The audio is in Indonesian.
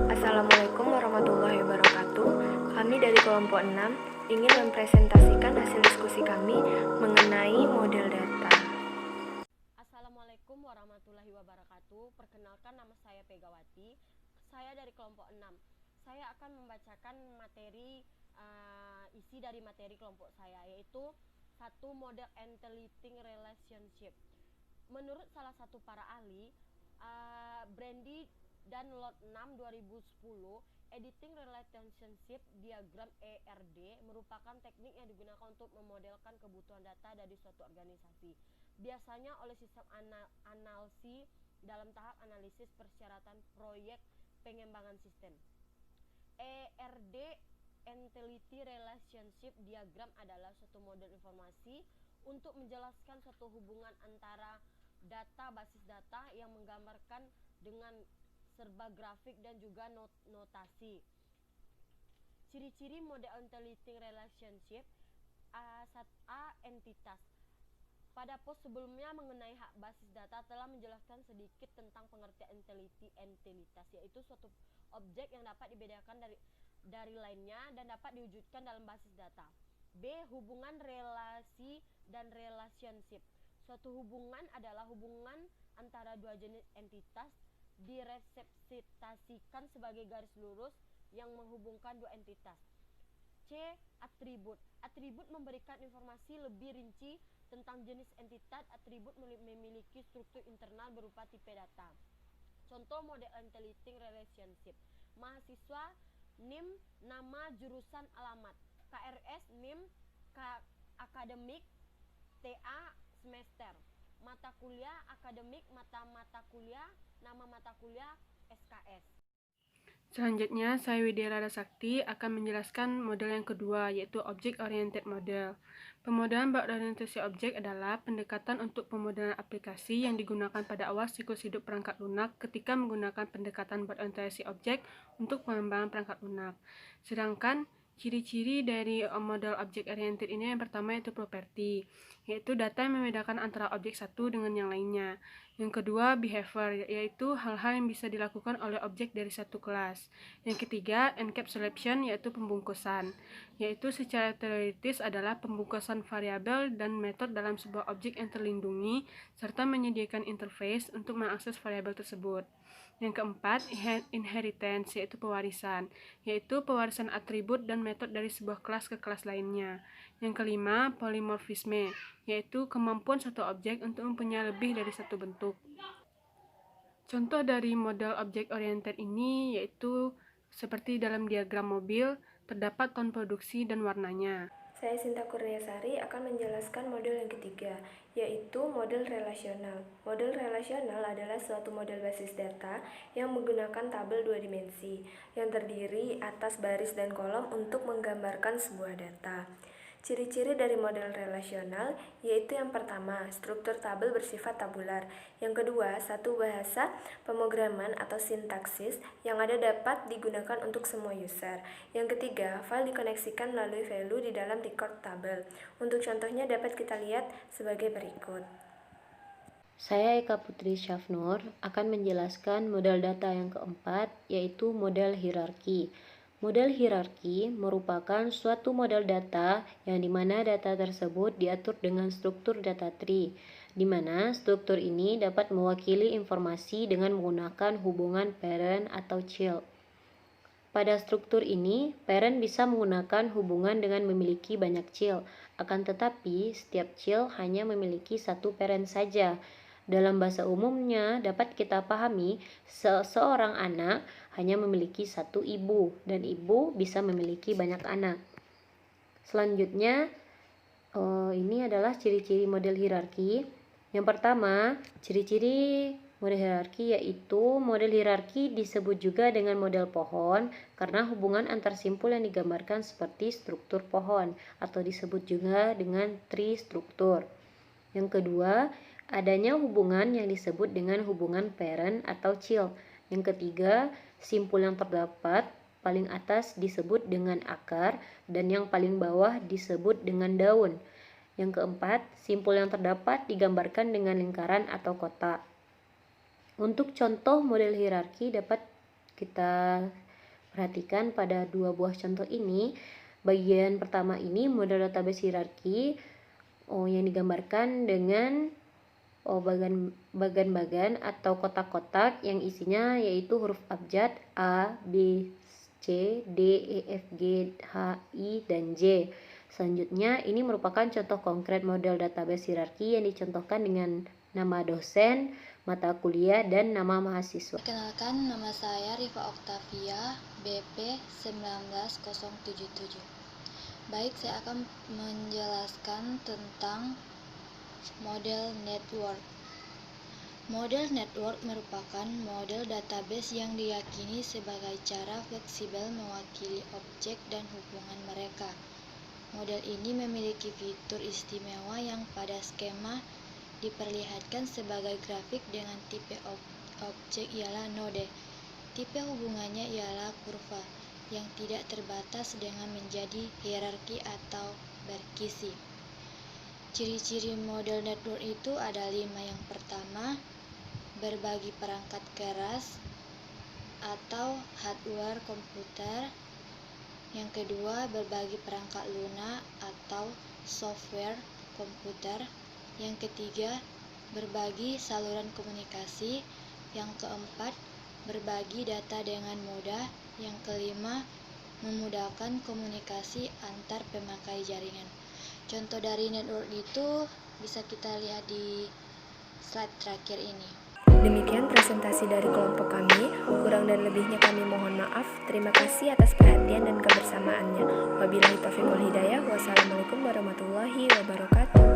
Assalamualaikum warahmatullahi wabarakatuh. Kami dari kelompok 6 ingin mempresentasikan hasil diskusi kami mengenai model data. Assalamualaikum warahmatullahi wabarakatuh. Perkenalkan, nama saya Pegawati. Saya dari kelompok 6. Saya akan membacakan materi isi dari materi kelompok saya, yaitu satu model Interleading Relationship. Menurut salah satu para ahli, Brandy dan Lot 6 2010, Editing Relationship Diagram ERD merupakan teknik yang digunakan untuk memodelkan kebutuhan data dari suatu organisasi, biasanya oleh sistem analisis dalam tahap analisis persyaratan proyek pengembangan sistem. ERD Entity Relationship Diagram adalah suatu model informasi untuk menjelaskan suatu hubungan antara data basis data yang menggambarkan dengan serba grafik dan juga notasi. Ciri-ciri model Interleading Relationship. A. Entitas. Pada pos sebelumnya mengenai hak basis data telah menjelaskan sedikit tentang pengertian entitas, yaitu suatu objek yang dapat dibedakan dari lainnya dan dapat diwujudkan dalam basis data. B. Hubungan relasi dan relationship. Suatu hubungan adalah hubungan antara dua jenis entitas direpresentasikan sebagai garis lurus yang menghubungkan dua entitas. C. Atribut. Atribut memberikan informasi lebih rinci tentang jenis entitas. Atribut memiliki struktur internal berupa tipe data. Contoh model Interleading Relationship. Mahasiswa, NIM, nama, jurusan, alamat. KRS, NIM, akademik, TA, semester. Mata kuliah, akademik, mata kuliah, nama mata kuliah, SKS. Selanjutnya, saya Widya Rada Sakti akan menjelaskan model yang kedua, yaitu Object Oriented Model. Pemodelan berorientasi objek adalah pendekatan untuk pemodelan aplikasi yang digunakan pada awal siklus hidup perangkat lunak ketika menggunakan pendekatan berorientasi objek untuk pengembangan perangkat lunak. Sedangkan ciri-ciri dari model object oriented ini yang pertama yaitu property, yaitu data yang membedakan antara objek satu dengan yang lainnya. Yang kedua, behavior, yaitu hal-hal yang bisa dilakukan oleh objek dari satu kelas. Yang ketiga, encapsulation, yaitu pembungkusan, yaitu secara teoritis adalah pembungkusan variabel dan metode dalam sebuah objek yang terlindungi, serta menyediakan interface untuk mengakses variabel tersebut. Yang keempat, inheritance, yaitu pewarisan, yaitu pewarisan atribut dan metode dari sebuah kelas ke kelas lainnya. Yang kelima, polymorphisme, yaitu kemampuan satu objek untuk mempunyai lebih dari satu bentuk. Contoh dari model object oriented ini yaitu seperti dalam diagram mobil, terdapat tahun produksi dan warnanya. Saya Sinta Kurniasari akan menjelaskan model yang ketiga, yaitu model relasional. Model relasional adalah suatu model basis data yang menggunakan tabel dua dimensi, yang terdiri atas baris dan kolom untuk menggambarkan sebuah data. Ciri-ciri dari model relasional yaitu yang pertama, struktur tabel bersifat tabular. Yang kedua, satu bahasa pemrograman atau sintaksis yang ada dapat digunakan untuk semua user. Yang ketiga, file dikoneksikan melalui value di dalam record tabel. Untuk contohnya dapat kita lihat sebagai berikut. Saya Eka Putri Syafnur akan menjelaskan model data yang keempat, yaitu model hierarki. Model hierarki merupakan suatu model data yang dimana data tersebut diatur dengan struktur data tree, di mana struktur ini dapat mewakili informasi dengan menggunakan hubungan parent atau child. Pada struktur ini, parent bisa menggunakan hubungan dengan memiliki banyak child, akan tetapi setiap child hanya memiliki satu parent saja. Dalam bahasa umumnya dapat kita pahami seorang anak hanya memiliki satu ibu dan ibu bisa memiliki banyak anak. Selanjutnya ini adalah ciri-ciri model hierarki. Yang pertama, ciri-ciri model hierarki yaitu model hierarki disebut juga dengan model pohon karena hubungan antar simpul yang digambarkan seperti struktur pohon atau disebut juga dengan tree struktur. Yang kedua, adanya hubungan yang disebut dengan hubungan parent atau child. Yang ketiga, simpul yang terdapat paling atas disebut dengan akar dan yang paling bawah disebut dengan daun. Yang keempat, simpul yang terdapat digambarkan dengan lingkaran atau kotak. Untuk contoh model hierarki dapat kita perhatikan pada dua buah contoh ini. Bagian pertama ini model database hierarki yang digambarkan dengan bagan-bagan atau kotak-kotak yang isinya yaitu huruf abjad A, B, C, D, E, F, G, H, I, dan J. Selanjutnya, ini merupakan contoh konkret model database hierarki yang dicontohkan dengan nama dosen, mata kuliah, dan nama mahasiswa. Perkenalkan, nama saya Rifa Oktavia, BP 19077. Baik, saya akan menjelaskan tentang model network. Model network merupakan model database yang diyakini sebagai cara fleksibel mewakili objek dan hubungan mereka. Model ini memiliki fitur istimewa yang pada skema diperlihatkan sebagai grafik dengan tipe objek ialah node. Tipe hubungannya ialah kurva yang tidak terbatas dengan menjadi hierarki atau berkisi. Ciri-ciri model network itu ada 5. Yang pertama, berbagi perangkat keras atau hardware komputer. Yang kedua, berbagi perangkat lunak atau software komputer. Yang ketiga, berbagi saluran komunikasi. Yang keempat, berbagi data dengan mudah. Yang kelima, memudahkan komunikasi antar pemakai jaringan. Contoh dari network itu bisa kita lihat di slide terakhir ini. Demikian presentasi dari kelompok kami. Kurang dan lebihnya kami mohon maaf. Terima kasih atas perhatian dan kebersamaannya. Wabillahi taufiq wal hidayah. Wassalamualaikum warahmatullahi wabarakatuh.